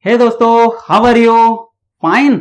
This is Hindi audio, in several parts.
हे दोस्तों, हाउ आर यू? फाइन।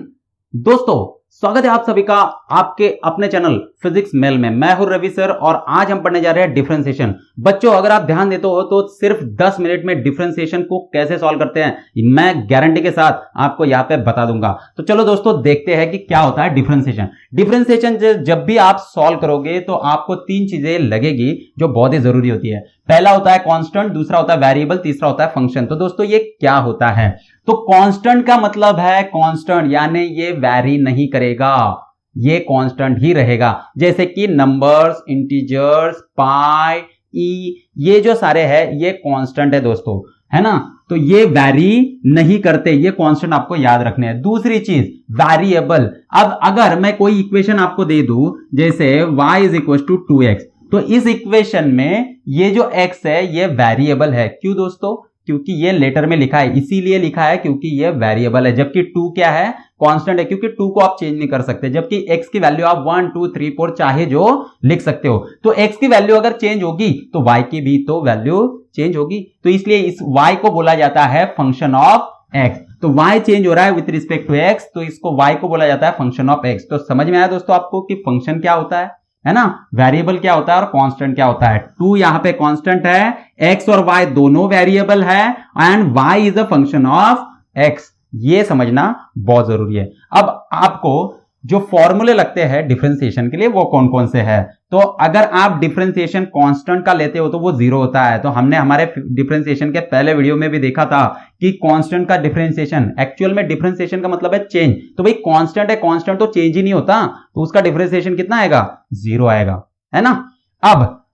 दोस्तों, स्वागत है आप सभी का आपके अपने चैनल फिजिक्स मेल में। मैं हूं रवि सर और आज हम पढ़ने जा रहे हैं डिफरेंशिएशन। बच्चों, अगर आप ध्यान देते हो तो सिर्फ 10 मिनट में डिफरेंशिएशन को कैसे सॉल्व करते हैं मैं गारंटी के साथ आपको यहां पे बता दूंगा। तो चलो दोस्तों, देखते हैं कि क्या होता है डिफरेंशिएशन। डिफरेंशिएशन जब भी आप सॉल्व करोगे तो आपको तीन चीजें लगेगी जो बहुत ही जरूरी होती है। पहला होता है कांस्टेंट, दूसरा होता है वेरिएबल, तीसरा होता है फंक्शन। तो दोस्तों, ये क्या होता है? तो कांस्टेंट का मतलब है कांस्टेंट, यानी ये वैरी नहीं करेगा, ये कांस्टेंट ही रहेगा। जैसे कि नंबर्स, इंटीजर्स, पाई, ई, ये जो सारे हैं ये कांस्टेंट है दोस्तों, है ना। तो ये वैरी नहीं करते, ये कांस्टेंट आपको याद रखने हैं। दूसरी चीज वेरिएबल। अब अगर मैं कोई इक्वेशन आपको दे दूं, जैसे y is equal to 2x, तो इस इक्वेशन में ये जो x है ये वेरिएबल है। क्यों दोस्तों? क्योंकि ये लेटर में लिखा है, इसीलिए लिखा है क्योंकि ये वेरिएबल है। जबकि 2 क्या है? कांस्टेंट है, क्योंकि 2 को आप चेंज नहीं कर सकते। जबकि x की वैल्यू आप 1 2 3 4 चाहे जो लिख सकते हो। तो x की वैल्यू अगर चेंज होगी तो y की भी तो वैल्यू चेंज होगी। तो इसलिए इस y को बोला जाता है फंक्शन ऑफ x। तो y चेंज हो रहा है विथ रिस्पेक्ट टू x, तो इसको y को बोला जाता है फंक्शन ऑफ x। तो समझ में आया दोस्तों आपको कि फंक्शन क्या होता है ना, वेरिएबल क्या होता है और कांस्टेंट क्या होता है। 2 यहां पे कांस्टेंट है, x और y दोनों वेरिएबल है and y is a function of x। ये समझना बहुत जरूरी है। अब आपको जो फॉर्मूले लगते हैं डिफरेंशिएशन के लिए वो कौन कौन से हैं? तो अगर आप डिफरेंशिएशन कांस्टेंट का लेते हो तो वो 0 होता है। तो हमने हमारे डिफरेंशिएशन के पहले वीडियो में भी देखा था कि कांस्टेंट का डिफरेंशिएशन, एक्चुअल में डिफरेंशिएशन का मतलब है चेंज। तो भाई कांस्टेंट है, कांस्टेंट तो चेंज ही नहीं होता, तो उसका डिफरेंशिएशन कितना आएगा? 0 आएगा, है ना। अब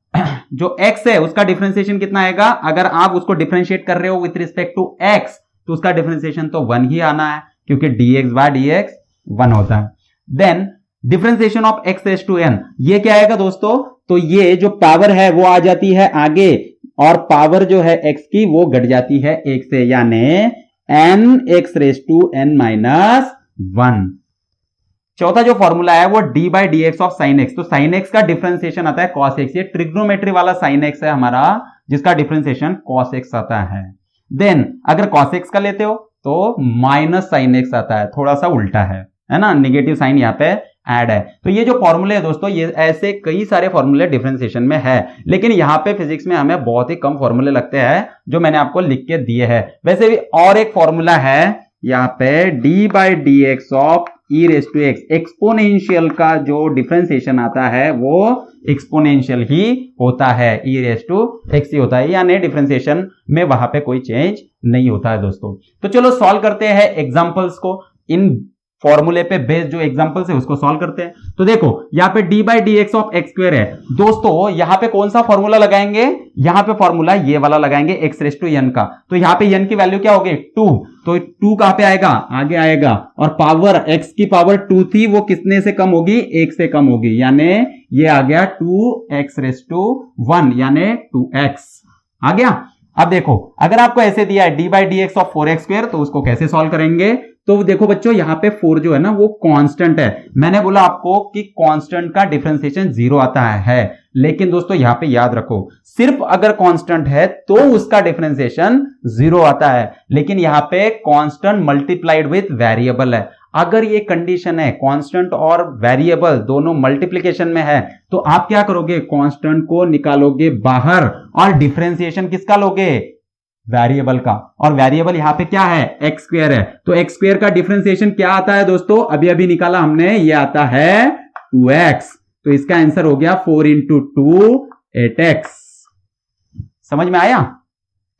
जो x है उसका डिफरेंशिएशन कितना आएगा? अगर आप उसको डिफरेंशिएट कर रहे हो विथ रिस्पेक्ट टू x तो उसका डिफरेंशिएशन तो 1 ही आना है, क्योंकि dx बाय dx 1 होता है। Then differentiation of x raise to n, ये क्या आएगा दोस्तों? तो ये जो पावर है वो आ जाती है आगे और पावर जो है x की वो घट जाती है 1 से, यानी n x raise to n minus 1। चौथा जो फॉर्मूला है वो d by d x of sine x. तो साइन एक्स का डिफरेंशिएशन आता है कॉस एक्स। ये ट्रिग्नोमेट्री वाला साइन एक्स है हमारा, जिसका डिफरेंशिएशन कॉस एक्स आता है। देन अगर कॉस एक्स का लेते हो तो माइनस साइन एक्स आता है, थोड़ा सा उल्टा है ना, नेगेटिव साइन यहाँ पे ऐड है। तो ये जो फॉर्मूले है दोस्तों, ये ऐसे कई सारे फॉर्मूले डिफरेंशिएशन में है, लेकिन यहाँ पे फिजिक्स में हमें बहुत ही कम फॉर्मूले लगते हैं जो मैंने आपको लिख के दिए हैं। वैसे भी और एक फॉर्मूला है यहाँ पे d by d x of e raise to x. Exponential का जो डिफरेंशिएशन आता है वो एक्सपोनेंशियल ही होता है, ई रेज टू एक्स ही होता है, यानी डिफरेंशिएशन में वहां पे कोई चेंज नहीं होता है दोस्तों। तो चलो सॉल्व करते हैं एग्जांपल्स को, इन फॉर्मूले पे बेस्ड जो एग्जांपल्स है उसको सॉल्व करते हैं। तो देखो यहाँ पे d by d x of x square है दोस्तों, यहाँ पे कौन सा फॉर्मूला लगाएंगे? यहाँ पे फॉर्मूला ये वाला लगाएंगे x रेज टू n का। तो यहाँ पे n की वैल्यू क्या होगी? 2। तो 2 कहां पे आएगा? आगे आएगा। और पावर x की पावर 2 थी, वो कितने से कम होगी? 1 से कम होगी, यानी ये आ गया 2x रेज टू 1, यानी 2x आ गया। अब देखो अगर आपको ऐसे दिया है d by d x of 4x square, तो उसको कैसे सॉल्व करेंगे? तो देखो बच्चों, यहाँ पे 4 जो है ना वो कांस्टेंट है। मैंने बोला आपको कि कांस्टेंट का डिफरेंशिएशन 0 आता है, लेकिन दोस्तों यहाँ पे याद रखो सिर्फ अगर कांस्टेंट है तो उसका डिफरेंशिएशन 0 आता है, लेकिन यहाँ पे कांस्टेंट मल्टीप्लाइड विथ वेरिएबल है। अगर ये कंडीशन है कांस्टेंट और वेरिएबल दोनों मल्टीप्लिकेशन में है, तो आप क्या करोगे? कांस्टेंट को निकालोगे बाहर और डिफरेंशिएशन किसका लोगे? वेरिएबल का। और वेरिएबल यहाँ पे क्या है? एक्स स्क्वायर है। तो एक्स स्क्वायर का डिफरेंशिएशन क्या आता है दोस्तों? अभी अभी निकाला हमने, ये आता है 2x। तो इसका आंसर हो गया 4 इंटू 2 8x। समझ में आया?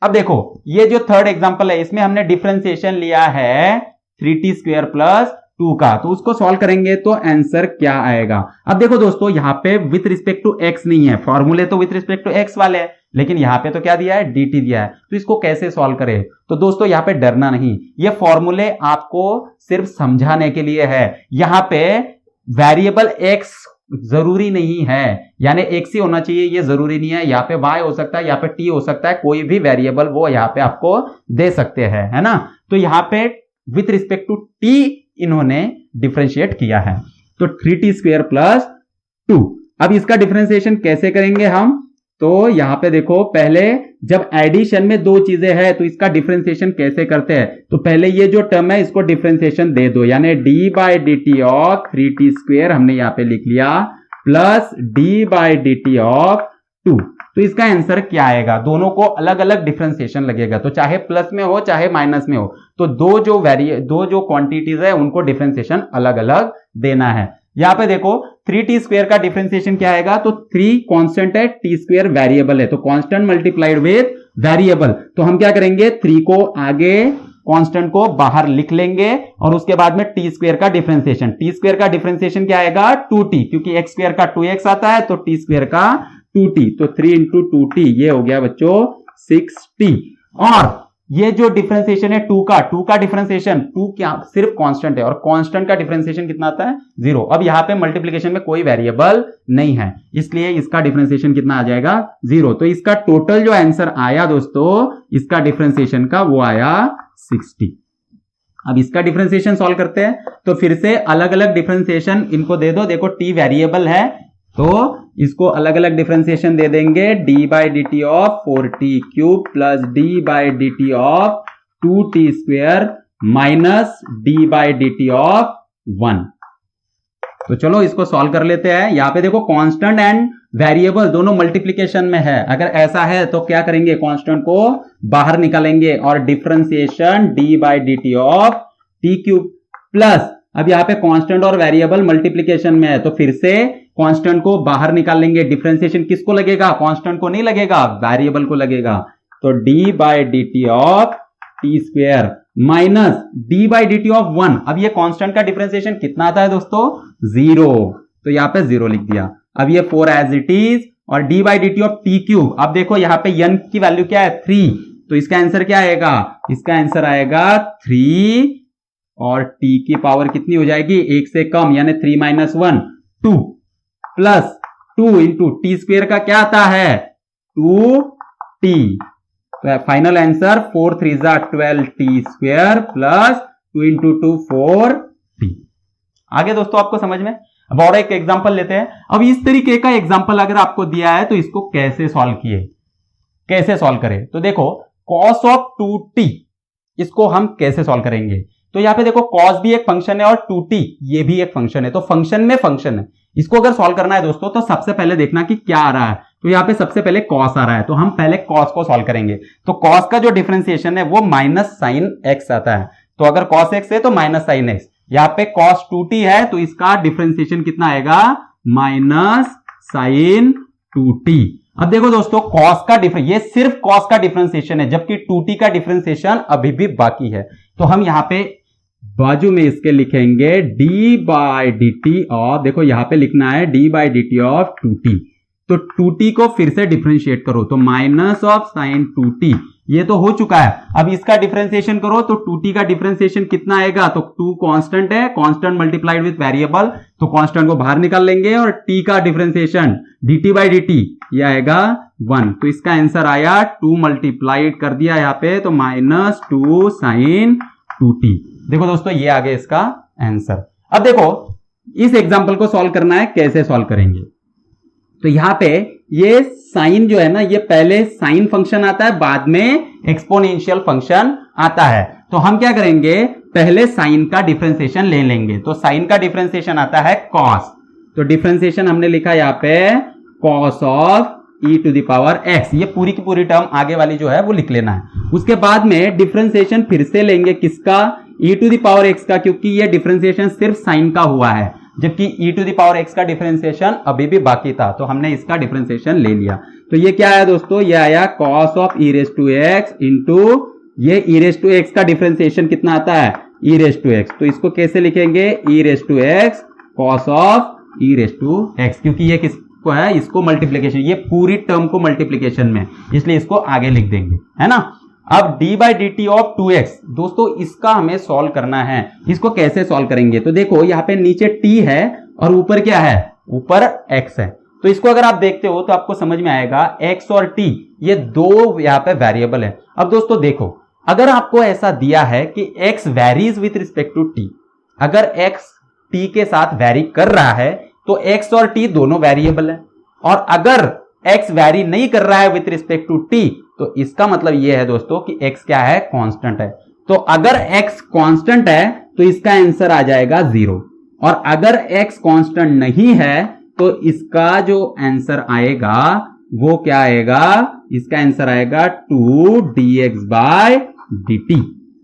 अब देखो ये जो थर्ड एग्जांपल है इसमें हमने डिफरेंशिएशन लिया है 3t स्क्वायर प्लस 2 का, तो उसको सॉल्व करेंगे तो आंसर क्या आएगा? अब देखो दोस्तों, यहाँ पे विथ रिस्पेक्ट टू x नहीं है, फॉर्मूले तो विथ रिस्पेक्ट टू x वाले हैं, लेकिन यहाँ पे तो क्या दिया है? dt दिया है। तो इसको कैसे सॉल्व करें? तो दोस्तों यहाँ पे डरना नहीं, ये फॉर्मूले आपको सिर्फ समझाने के लिए है। यहाँ पे वेरिएबल x जरूरी नहीं है, यानी x ही होना चाहिए ये जरूरी नहीं है। यहाँ पे y हो सकता है, यहाँ पे t हो सकता है, कोई भी वेरिएबल वो यहाँ पे आपको दे सकते हैं, है ना। तो यहाँ पे विथ रिस्पेक्ट टू t इन्होंने डिफरेंशिएट किया है, तो 3t स्क्वायर प्लस 2। अब इसका डिफरेंशिएशन कैसे करेंगे हम? तो यहां पे देखो, पहले जब एडिशन में दो चीजें हैं तो इसका डिफरेंशिएशन कैसे करते हैं, तो पहले ये जो टर्म है इसको डिफरेंशिएशन दे दो, यानी D by D T of 3t² हमने यहां पे लिख लिया plus D by D T of 2। तो इसका आंसर क्या आएगा, दोनों को अलग अलग डिफरेंशिएशन लगेगा, तो चाहे प्लस में हो चाहे माइनस में हो, तो दो जो क्वांटिटीज है उनको डिफरेंशिएशन अलग अलग देना है। यहां पे देखो 3t² का डिफरेंशिएशन क्या आएगा, तो 3 कांस्टेंट है, t² वेरिएबल है, तो कांस्टेंट मल्टीप्लाइड विद वेरिएबल, तो हम क्या करेंगे 3 को आगे कांस्टेंट को बाहर लिख लेंगे और उसके बाद में t² का डिफरेंशिएशन, t² का डिफरेंशिएशन क्या आएगा 2t, क्योंकि x² का 2x आता है, तो t² का 2t, तो 3 इंटू 2t ये हो गया बच्चों 6t। और ये जो डिफरेंशिएशन है 2 का डिफरेंशिएशन, 2 क्या सिर्फ कांस्टेंट है और कांस्टेंट का डिफरेंशिएशन कितना आता है 0। अब यहां पे मल्टीप्लिकेशन में कोई वेरिएबल नहीं है, इसलिए इसका डिफरेंशिएशन कितना आ जाएगा 0। तो इसका टोटल जो आंसर आया दोस्तों इसका डिफरेंशिएशन का वो आया 60। अब इसका डिफरेंशिएशन सॉल्व करते हैं, तो फिर से अलग अलग डिफरेंशिएशन इनको दे दो। देखो t वेरिएबल है तो इसको अलग अलग डिफरेंशिएशन दे देंगे, d by D T of 4t³ plus d by D T of 2t² minus d by D T of 1। तो चलो इसको सॉल्व कर लेते हैं। यहां पे देखो कांस्टेंट एंड वेरिएबल दोनों मल्टीप्लिकेशन में है, अगर ऐसा है तो क्या करेंगे कांस्टेंट को बाहर निकालेंगे और differentiation d by D T of t³ plus, अब यहाँ पे कांस्टेंट और वेरिएबल मल्टीप्लिकेशन में है तो फिर से कांस्टेंट को बाहर निकाल लेंगे, डिफरेंशिएशन किसको लगेगा, कांस्टेंट को नहीं लगेगा, वेरिएबल को लगेगा, तो d by D T of t² minus d by D T of 1। अब ये कांस्टेंट का डिफरेंशिएशन कितना आता है दोस्तों 0, तो यहाँ पे 0 लिख दिया। अब ये 4 एज इट इज और d by D T of t³, अब देखो यहाँ पे n की वैल्यू क्या है 3, तो इसका आंसर क्या आएगा, इसका आंसर आएगा 3 और t की पावर कितनी हो जाएगी 1 से कम, यानी 3 माइनस 1 2 प्लस 2 इंटू t² का क्या आता है 2t, तो final answer 4 3 12t² plus 2 into 2 4t। आगे दोस्तों आपको समझ में। अब और एक एग्जांपल लेते हैं। अब इस तरीके का एग्जांपल अगर आपको दिया है तो इसको कैसे सॉल्व करें, तो देखो cos ऑफ 2t, इसको हम कैसे सॉल्व करेंगे, तो यहां पे देखो cos भी एक फंक्शन है और 2t ये भी एक फंक्शन है, तो फंक्शन में फंक्शन है। इसको अगर सॉल्व करना है दोस्तों तो सबसे पहले देखना कि क्या आ रहा है, तो यहां पे सबसे पहले cos आ रहा है, तो हम पहले cos को सॉल्व करेंगे। तो cos का जो डिफरेंशिएशन है वो माइनस साइन x आता है, तो अगर cos x है तो माइनस साइन x, यहां पे cos 2t है तो इसका डिफरेंशिएशन कितना आएगा माइनस साइन 2t। अब देखो दोस्तों cos का ये सिर्फ cos का डिफरेंशिएशन है, जबकि 2t का डिफरेंशिएशन अभी भी बाकी है, तो हम यहां पे बाजू में इसके लिखेंगे d by D T of, देखो यहां पे लिखना है d by D T of 2t, तो 2t को फिर से डिफरेंशिएट करो तो माइनस ऑफ साइन 2t, ये तो हो चुका है। अब इसका डिफरेंशिएशन करो तो 2t का डिफरेंशिएशन कितना आएगा, तो 2 कांस्टेंट है, कांस्टेंट मल्टीप्लाइड विद वेरिएबल, तो कांस्टेंट को बाहर निकाल लेंगे और t का डिफरेंशिएशन dt बाई dt ये आएगा 1, तो इसका आंसर आया 2 मल्टीप्लाइड कर दिया यहाँ पे तो माइनस 2 साइन 2t। देखो दोस्तों ये आ गया इसका आंसर। अब देखो इस एग्जांपल को सॉल्व करना है, कैसे सॉल्व करेंगे, तो यहां पे ये साइन जो है ना, ये पहले साइन फंक्शन आता है बाद में एक्सपोनेंशियल फंक्शन आता है, तो हम क्या करेंगे पहले साइन का डिफरेंशिएशन ले लेंगे, तो साइन का डिफरेंशिएशन आता है cos, तो डिफरेंशिएशन हमने लिखा यहाँ पे cos of e to the power x, ये पूरी की पूरी टर्म आगे वाली जो है वो लिख लेना है। उसके बाद में डिफरेंशिएशन फिर से लेंगे किसका e to the power x का, क्योंकि ये डिफरेंशिएशन सिर्फ साइन का हुआ है, जबकि e to the power x का डिफरेंशिएशन अभी भी बाकी था, तो हमने इसका डिफरेंशिएशन ले लिया। तो ये क्या आया दोस्तों, ये आया cos of e raise to x into ये e रेज टू x का डिफरेंशिएशन कितना आता है e रेज टू x, तो इसको कैसे लिखेंगे e raise to x cos of e raise to x, क्योंकि ये किसको है, इसको मल्टीप्लीकेशन, ये पूरी टर्म को मल्टीप्लीकेशन में, इसलिए इसको आगे लिख देंगे, है ना। अब d by D T of 2x, दोस्तों इसका हमें सॉल्व करना है, इसको कैसे सॉल्व करेंगे, तो देखो यहाँ पे नीचे t है और ऊपर क्या है, ऊपर x है, तो इसको अगर आप देखते हो तो आपको समझ में आएगा x और t ये दो यहाँ पे वेरिएबल है। अब दोस्तों देखो अगर आपको ऐसा दिया है कि x varies with respect to t, अगर x t के साथ वेरी कर रहा है तो x और t दोनों वेरिएबल है, और अगर x वैरी नहीं कर रहा है विथ रिस्पेक्ट टू t, तो इसका मतलब यह है दोस्तों कि x क्या है, कांस्टेंट है। तो अगर x कांस्टेंट है तो इसका आंसर आ जाएगा 0, और अगर x कांस्टेंट नहीं है तो इसका जो आंसर आएगा वो क्या आएगा, इसका आंसर आएगा 2dx/dt,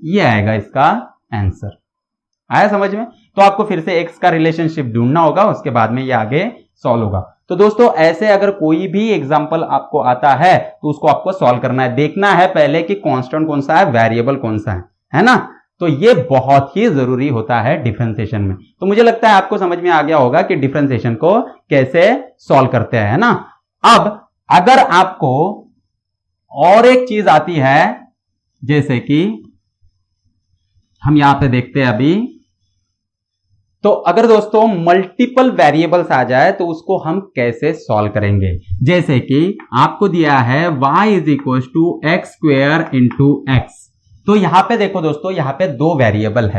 ये आएगा इसका आंसर। आया समझ में? तो आपको फिर से x का रिलेशनशिप ढूंढना होगा, उसके बाद में ये आगे सॉल्व होगा। तो दोस्तों ऐसे अगर कोई भी एग्जांपल आपको आता है तो उसको आपको सॉल्व करना है, देखना है पहले कि कांस्टेंट कौन सा है, वेरिएबल कौन सा है ना। तो ये बहुत ही जरूरी होता है डिफरेंशिएशन में। तो मुझे लगता है आपको समझ में आ गया होगा कि डिफरेंशिएशन को कैसे सॉल्व करते हैं, है ना। अब अगर आपको और एक चीज आती है, जैसे कि हम यहां पे देखते हैं अभी, तो अगर दोस्तों मल्टीपल वेरिएबल्स आ जाए तो उसको हम कैसे सॉल्व करेंगे। जैसे कि आपको दिया है y is equal to x square into x. तो यहां पे देखो दोस्तों, यहां पे दो वेरिएबल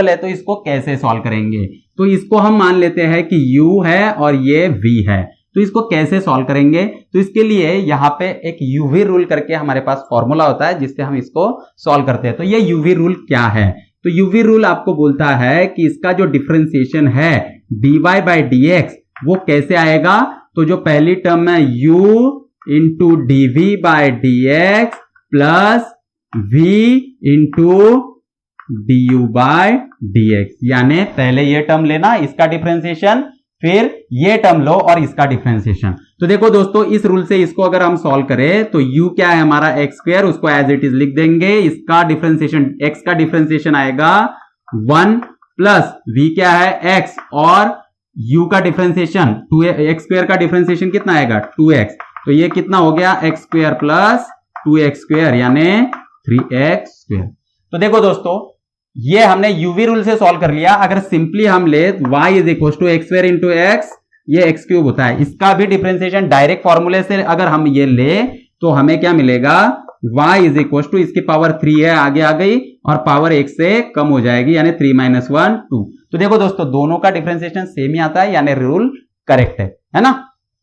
है तो इसको कैसे सॉल्व करेंगे। तो इसको हम मान लेते हैं कि u है और ये v है, तो इसको कैसे सॉल्व करेंगे। तो इसके लिए यहां पे एक यूवी रूल करके हमारे पास फॉर्मूला होता है जिससे हम इसको सॉल्व करते हैं। तो ये यूवी रूल क्या है, तो यूवी रूल आपको बोलता है कि इसका जो डिफरेंशिएशन है dy/dx वो कैसे आएगा। तो जो पहली टर्म है u into dv/dx plus v into du/dx, यानी पहले ये टर्म लेना, इसका डिफरेंशिएशन, फिर ये टर्म लो और इसका डिफरेंशिएशन। तो देखो दोस्तों इस रूल से इसको अगर हम सॉल्व करें तो u क्या है हमारा एक्स स्क्वायर, उसको एज इट इज लिख देंगे। इसका डिफरेंशिएशन, x का डिफरेंशिएशन आएगा 1 प्लस v क्या है x, और u का डिफरेंशिएशन 2x स्क्वायर का डिफरेंशिएशन कितना आएगा 2x। तो ये कितना हो गया x square plus 2x square यानी 3x स्क्वायर। तो देखो दोस्तों ये हमने यूवी रूल से सॉल्व कर लिया। अगर सिंपली हम ले y is equal to x square into x, ये एक्स क्यूब होता है, इसका भी डिफरेंशिएशन डायरेक्ट फॉर्मूले से अगर हम ये ले तो हमें क्या मिलेगा, y इज इक्वल टू इसकी पावर 3 है, आगे आ गई और पावर 1 से कम हो जाएगी यानी 3 - 1 2। तो देखो दोस्तों दोनों का डिफरेंशिएशन सेम ही आता है यानी रूल करेक्ट है ना।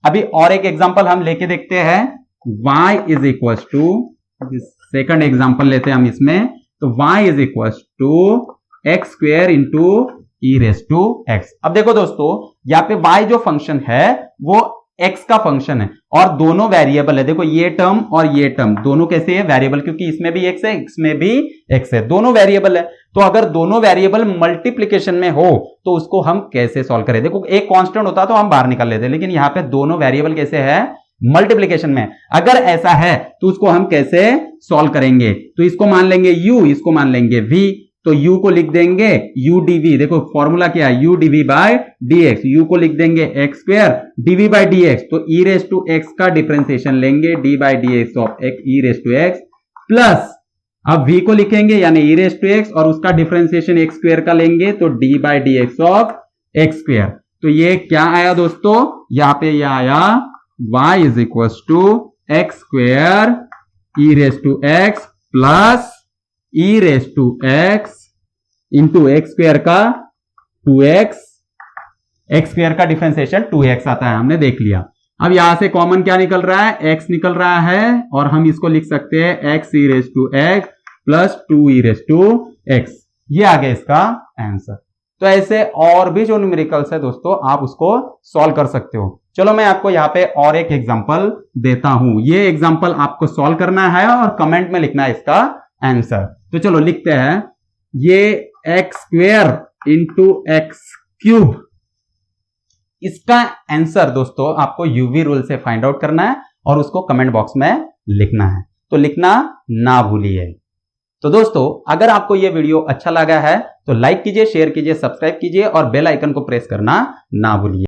अभी और एक एग्जांपल हम लेके देखते हैं, y is equal to, second example लेते हैं हम इसमें। तो y is equal to x square into e raise to x. अब देखो दोस्तों यहाँ पे y जो फंक्शन है वो x का फंक्शन है और दोनों वेरिएबल है। देखो ये टर्म और ये टर्म दोनों कैसे है, वेरिएबल, क्योंकि इसमें भी x है इसमें भी x है, दोनों वेरिएबल है। तो अगर दोनों वेरिएबल मल्टीप्लीकेशन में हो तो उसको हम कैसे सॉल्व करें। देखो एक कांस्टेंट होता तो हम बाहर निकाल लेते, लेकिन यहाँ पे दोनों वेरिएबल कैसे है, मल्टीप्लीकेशन में। अगर ऐसा है तो उसको हम कैसे सॉल्व करेंगे। तो इसको मान लेंगे u, इसको मान लेंगे v। तो u को लिख देंगे u dv, देखो फॉर्मूला क्या है u dv/dx, u को लिख देंगे x स्क्वायर dv/dx, तो e रेस टू x का डिफरेंशिएशन लेंगे d/dx of e raise to x plus, अब v को लिखेंगे यानी e रेस टू x और उसका डिफरेंशिएशन x स्क्वायर का लेंगे तो d/dx ऑफ x स्क्वायर। तो ये क्या आया दोस्तों, यहां पे यह आया y is equal to x square e raise to x plus e raise to x into x square का 2x, एक्स स्क्वायर का डिफरेंशिएशन 2x आता है, हमने देख लिया। अब यहां से कॉमन क्या निकल रहा है, x निकल रहा है और हम इसको लिख सकते हैं x e raise to x plus 2 e raise to x, ये आ गया इसका आंसर। तो ऐसे और भी जो न्यूमेरिकल्स है दोस्तों आप उसको सॉल्व कर सकते हो। चलो मैं आपको यहाँ पे और एक एग्जांपल देता हूं, ये एग्जांपल आपको सॉल्व करना है और कमेंट में लिखना है इसका आंसर। तो चलो लिखते हैं, ये x square into x cube, इसका आंसर दोस्तों आपको यूवी रूल से फाइंड आउट करना है और उसको कमेंट बॉक्स में लिखना है, तो लिखना ना भूलिए। तो दोस्तों अगर आपको यह वीडियो अच्छा लगा है तो लाइक कीजिए, शेयर कीजिए, सब्सक्राइब कीजिए और बेल आइकन को प्रेस करना ना भूलिए।